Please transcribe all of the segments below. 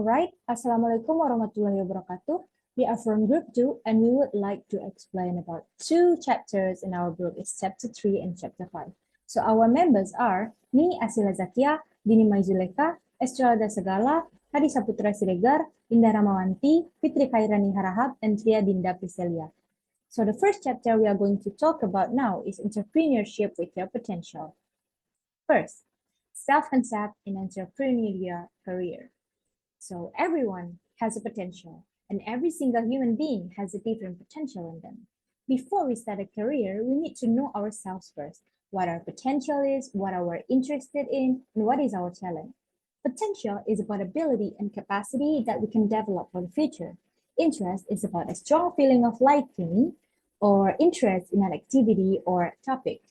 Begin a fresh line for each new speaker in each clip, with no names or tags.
Alright, Assalamualaikum warahmatullahi wabarakatuh. We are from Group 2 and we would like to explain about two chapters in our group. It's Chapter 3 and Chapter 5. So our members are me, Ashilla Zakia, Dini Maizulekha, Esteralda Sagala, Hadi Saputra Srg, Indah Rahmawanti, Fitri, Khairani, Harahap, and Tria, Dinda, Prilcelia. So the first chapter we are going to talk about now is entrepreneurship with your potential. First, self-concept in entrepreneurial career. So everyone has a potential, and every single human being has a different potential in them. Before we start a career, we need to know ourselves first, what our potential is, what we're interested in, and what is our talent. Potential is about ability and capacity that we can develop for the future. Interest is about a strong feeling of liking or interest in an activity or topic.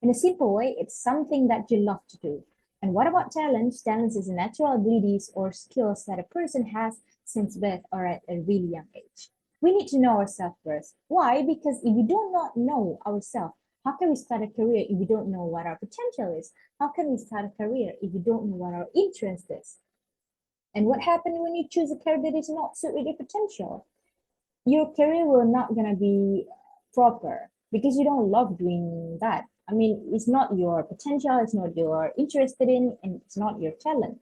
In a simple way, it's something that you love to do. And what about talent? Talent is natural abilities or skills that a person has since birth or at a really young age. We need to know ourselves first. Why? Because if we do not know ourselves, how can we start a career if we don't know what our potential is? How can we start a career if we don't know what our interest is? And what happens when you choose a career that is not suited with your potential? Your career will not gonna be proper because you don't love doing that. I mean, it's not your potential, it's not you're interested in, and it's not your talent.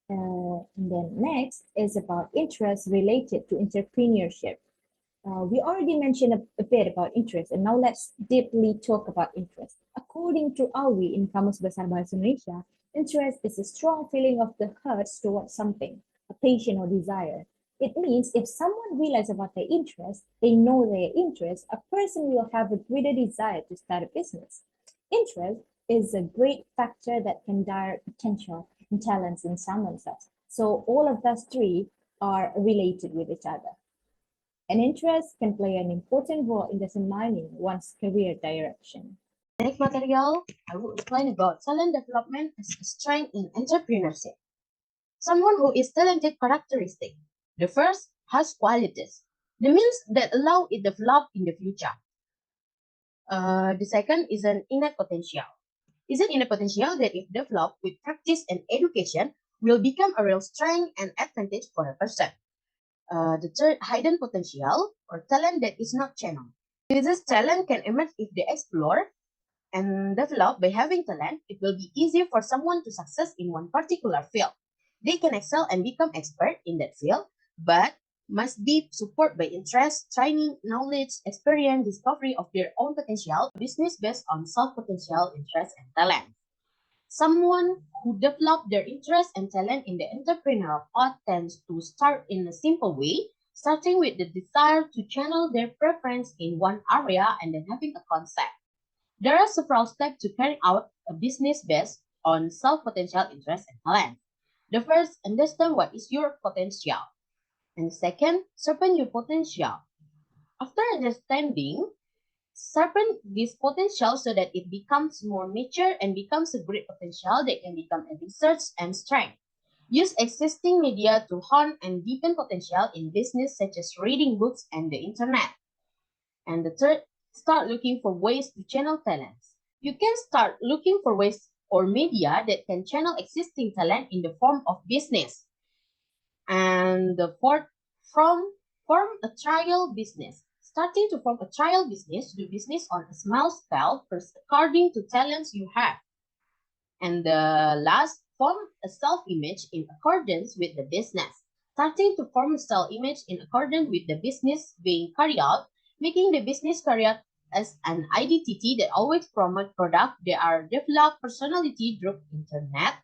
And then next is about interest related to entrepreneurship. We already mentioned a bit about interest, and now let's deeply talk about interest. According to AWI in Kamus Besar Bahasa Indonesia, interest is a strong feeling of the heart towards something, a passion or desire. It means if someone realizes about their interest, they know their interest, a person will have a greater desire to start a business. Interest is a great factor that can direct potential and talents in someone else. So all of those three are related with each other. An interest can play an important role in determining one's career direction.
Next material, I will explain about talent development as a strength in entrepreneurship. Someone who is talented characteristic. The first has qualities. The means that allow it develop in the future. The second is an innate potential. Is an innate potential that if developed with practice and education will become a real strength and advantage for a person. The third, hidden potential or talent that is not channeled. This talent can emerge if they explore and develop. By having talent, it will be easier for someone to success in one particular field. They can excel and become expert in that field, but must be supported by interest, training, knowledge, experience, discovery of their own potential, business based on self-potential, interest, and talent. Someone who develop their interest and talent in the entrepreneurial path tends to start in a simple way, starting with the desire to channel their preference in one area and then having a concept. There are several steps to carry out a business based on self-potential, interest, and talent. The first, understand what is your potential. And second, sharpen your potential. After understanding, sharpen this potential so that it becomes more mature and becomes a great potential that can become a research and strength. Use existing media to hone and deepen potential in business such as reading books and the internet. And the third, start looking for ways to channel talents. You can start looking for ways or media that can channel existing talent in the form of business. And the fourth, form a trial business. Starting to form a trial business, do business on a small scale first according to talents you have. And the last, form a self-image in accordance with the business. Starting to form a self-image in accordance with the business being carried out, making the business carried out as an identity that always promote product that are developed personality through internet,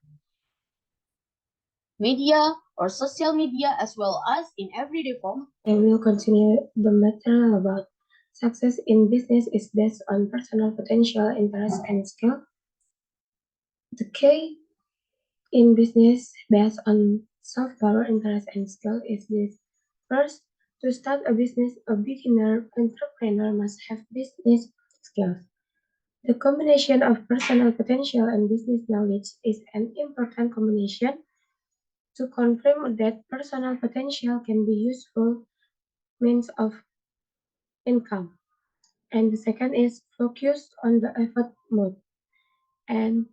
media, or social media as well as in everyday form.
I will continue the material about success in business is based on personal potential, interest, and skill. The key in business based on self-power, interest, and skill is this. First, to start a business, a beginner entrepreneur must have business skills. The combination of personal potential and business knowledge is an important combination to confirm that personal potential can be useful means of income. And the second is focus on the effort mode and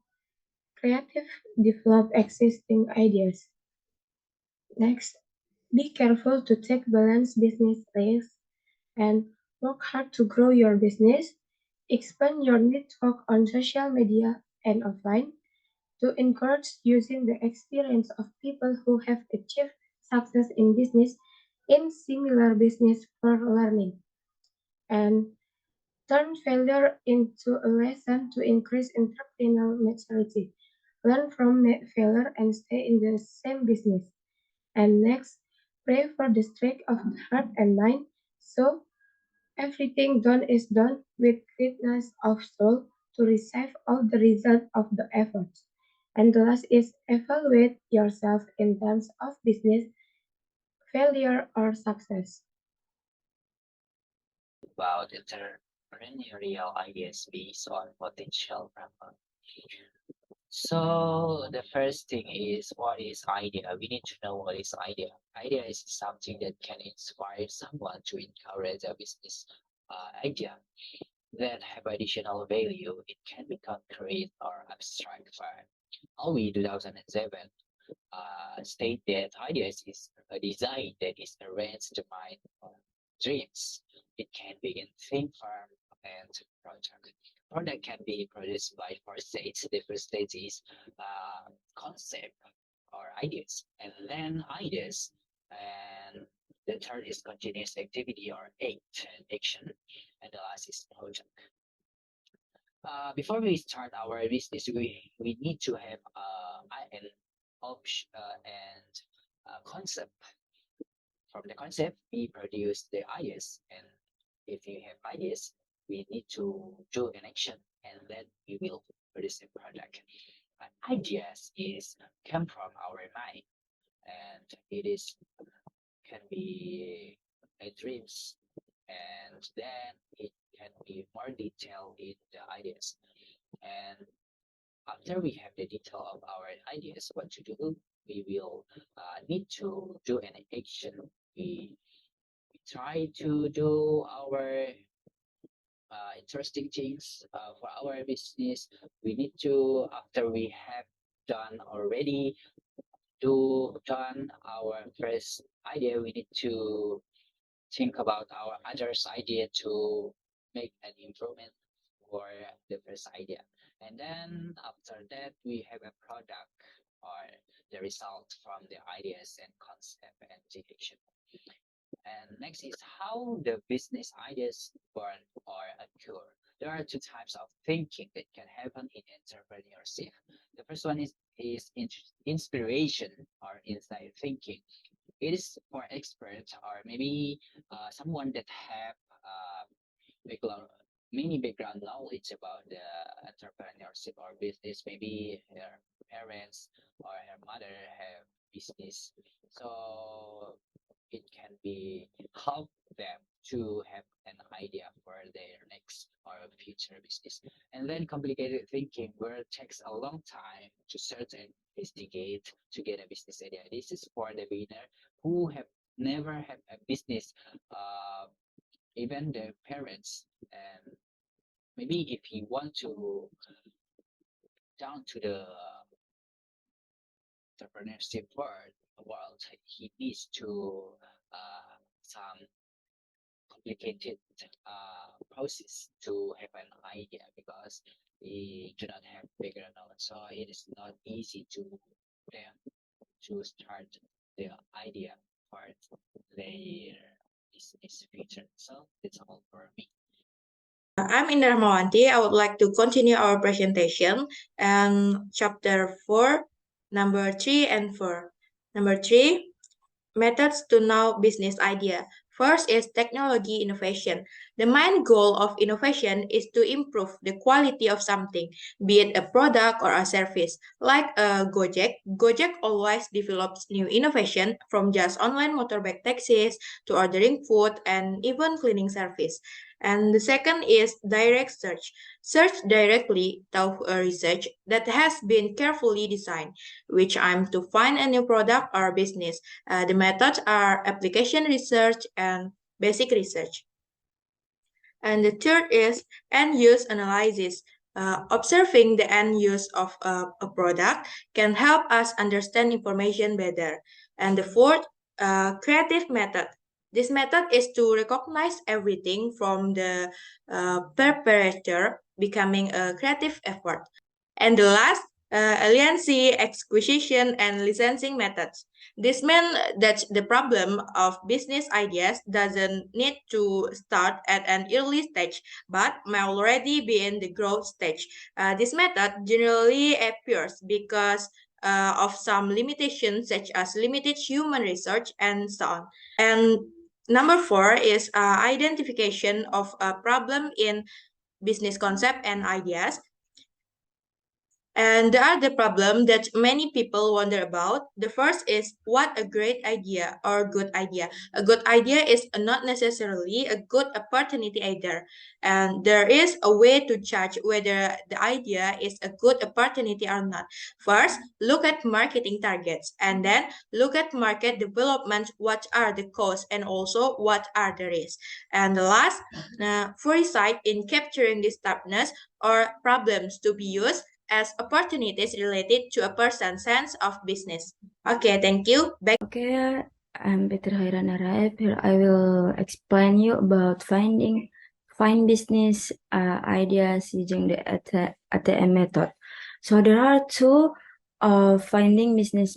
creative develop existing ideas. Next, be careful to take balanced business risks and work hard to grow your business. Expand your network on social media and offline to encourage using the experience of people who have achieved success in business in similar business for learning. And turn failure into a lesson to increase entrepreneurial maturity. Learn from failure and stay in the same business. And next, pray for the strength of the heart and mind. So everything done is done with greatness of soul to receive all the result of the efforts. And the last is evaluate yourself in terms of business, failure or success.
About entrepreneurial ideas based on potential ramp. So the first thing is, what is idea? We need to know what is idea. Idea is something that can inspire someone to encourage a business idea that have additional value. It can be concrete or abstract. Only 2007 state that ideas is a design that is arranged by dreams. It can be in theme, form, and project. Product can be produced by four stages. The first stage is concept or ideas, and then ideas, and the third is continuous activity or action, and the last is project. Before we start our business, we need to have an option and concept. From the concept, we produce the ideas, and if you have ideas, we need to do an action, and then we will produce a product. Ideas is come from our mind, and it is can be a dreams, and then it can be more detailed in the ideas. And after we have the detail of our ideas, what to do, we will need to do an action. We try to do our interesting things for our business. We need to, after we have done already, done our first idea, we need to think about our others idea to make an improvement for the first idea. And then after that, we have a product or the result from the ideas and concept and execution. And next is how the business ideas born or occur. There are two types of thinking that can happen in entrepreneurship. The first one is inspiration or inside thinking. It is for experts or maybe someone that have background, many background knowledge about the entrepreneurship or business. Maybe her parents or her mother have business, so it can be help them to have an idea for their next or future business. And then complicated thinking, where it takes a long time to search and investigate to get a business idea. This is for the beginner who have never had a business, even their parents. And maybe if you want to down to the entrepreneurship world, he needs to some complicated process to have an idea because they do not have background knowledge. So it is not easy to them to start the idea for their business future. So that's all for me.
I'm Indah Rahmawanti. I would like to continue our presentation and chapter 4, number 3 and 4. Number 3, methods to know business idea. First is technology innovation. The main goal of innovation is to improve the quality of something, be it a product or a service. Like Gojek, Gojek always develops new innovation from just online motorbike taxis to ordering food and even cleaning service. And the second is direct search. Search directly through a research that has been carefully designed, which I'm to find a new product or business. The methods are application research and basic research. And the third is end use analysis. Observing the end use of a product can help us understand information better. And the fourth, creative method. This method is to recognize everything from the preparator becoming a creative effort. And the last, alliancy, acquisition, and licensing methods. This means that the problem of business ideas doesn't need to start at an early stage, but may already be in the growth stage. This method generally appears because of some limitations, such as limited human research and so on. And number four is identification of a problem in business concept and ideas. And there are the problem that many people wonder about. The first is what a great idea or good idea. A good idea is not necessarily a good opportunity either. And there is a way to judge whether the idea is a good opportunity or not. First, look at marketing targets and then look at market development. What are the costs and also what are the risks? And the last, foresight in capturing this toughness or problems to be used as opportunities related to a person's sense of business. Okay, thank you. Back.
Okay, I'm Fitri Harahap. Here I will explain you about find business ideas using the ATM method. So there are two finding business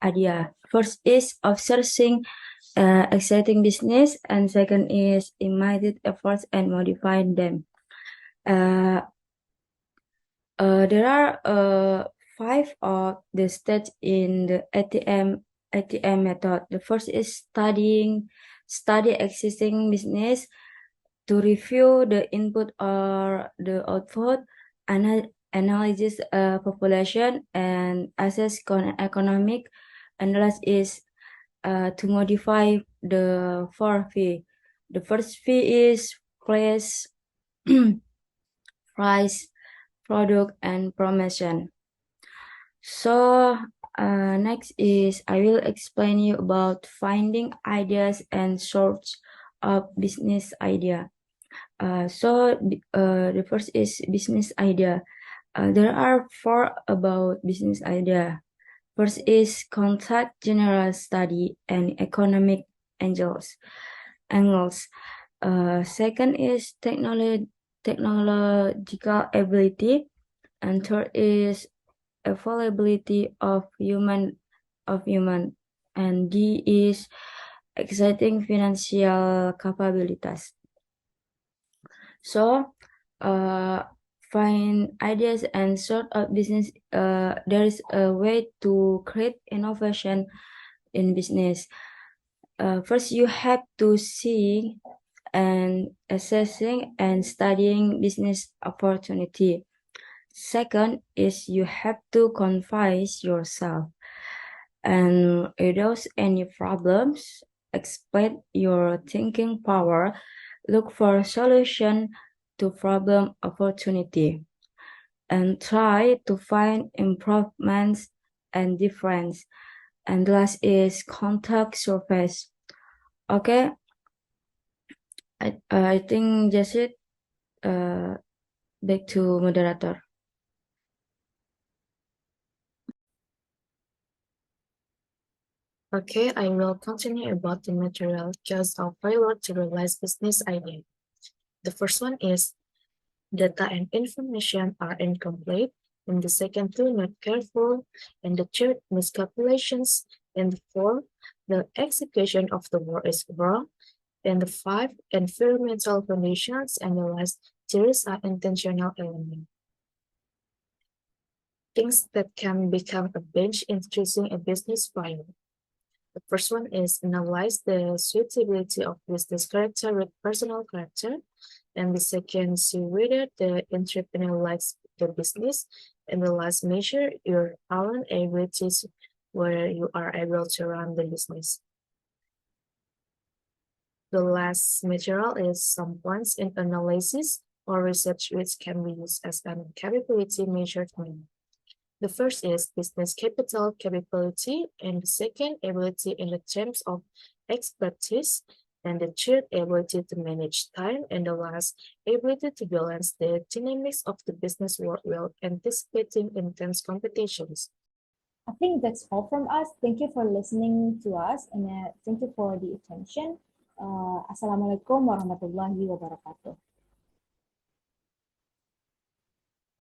idea. First is of searching exciting business, and second is immediate efforts and modifying them. There are 5 of the steps in the ATM method. The first is study existing business to review the input or the output, analyze population, and assess economic. And the last is to modify the 4 fee. The first fee is price, product, and promotion. So next is I will explain you about finding ideas and source of business idea. The first is business idea. There are 4 about business idea. First is contact general study and economic angles. Second is technological ability, and third is availability of human, and D is exciting financial capabilities. So find ideas and sort of business. There is a way to create innovation in business. First, you have to see and assessing and studying business opportunity. Second is you have to confess yourself and reduce any problems, expand your thinking power, look for solution to problem opportunity, and try to find improvements and difference. And last is contact surface. Okay, I think that's it. Back to moderator.
Okay, I will continue about the material just of failure to realize business idea. The first one is data and information are incomplete, and the second two not careful, and the third miscalculations, and the fourth the execution of the work is wrong, and the five environmental conditions, and the last theories are intentional element. Things that can become a bench in choosing a business plan. The first one is analyze the suitability of business character with personal character. And the second, see whether the entrepreneur likes the business. And the last, measure your own abilities whether you are able to run the business. The last material is some points in analysis or research which can be used as a capability measurement. The first is business capital capability, and the second, ability in the terms of expertise, and the third, ability to manage time, and the last, ability to balance the dynamics of the business world while anticipating intense competitions.
I think that's all from us. Thank you for listening to us and thank you for the attention. Assalamualaikum warahmatullahi wabarakatuh.